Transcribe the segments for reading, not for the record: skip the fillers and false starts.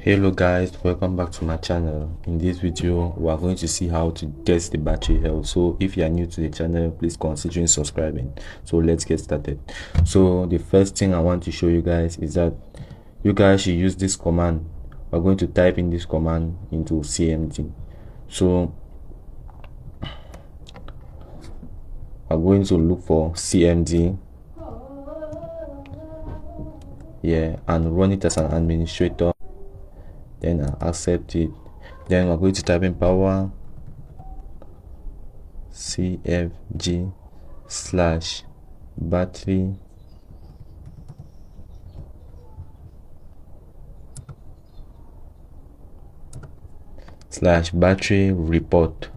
Hello guys, welcome back to my channel. In this video we are going to see how to test the battery health. So if you are new to the channel, please consider subscribing. So let's get started. So the first thing I want to show you guys is that you guys should use this command. We're going to type in this command into CMD. So I'm going to look for CMD and run it as an administrator. Then I accept it. Then we're going to type in power cfg / battery / battery report,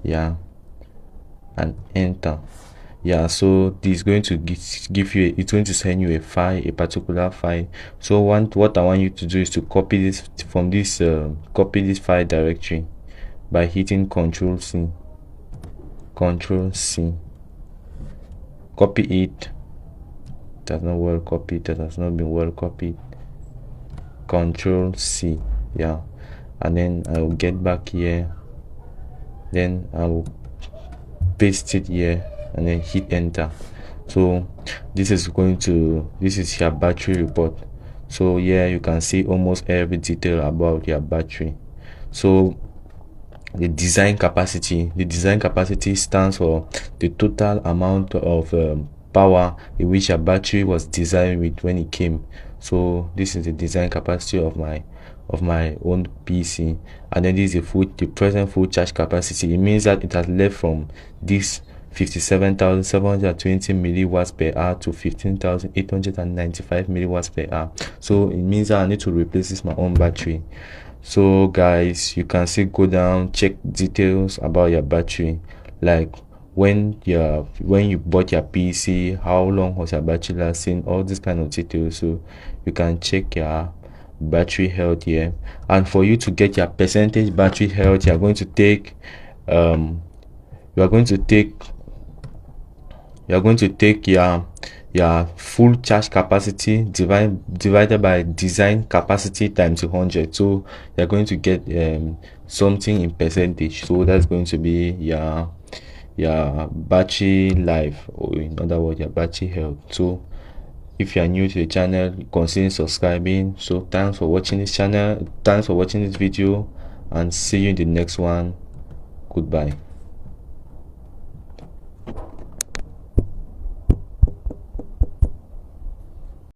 and enter. So this is going to give you it's going to send you a particular file. So what I want you to do is to copy this from this copy this file directory by hitting Ctrl C. Copy it. That's not well copied. That has not been well copied. Ctrl C, and then I will get back here. Then I will paste it here and then hit enter. So this is your battery report. So you can see almost every detail about your battery. So the design capacity stands for the total amount of power in which your battery was designed with when it came. So this is the design capacity of my own PC, and then this is the present full charge capacity. It means that it has left from this 57,720 milliwatts per hour to 15,895 milliwatts per hour. So it means that I need to replace this my own battery. So guys, you can still go down, check details about your battery, like when you bought your PC, how long was your battery lasting, all this kind of details. So you can check your battery health here. And for you to get your percentage battery health, you are going to take your full charge capacity divided by design capacity times 100. So you're going to get something in percentage. So that's going to be your battery life, or in other words your battery health. So if you are new to the channel, consider subscribing. So thanks for watching this video, and see you in the next one. Goodbye.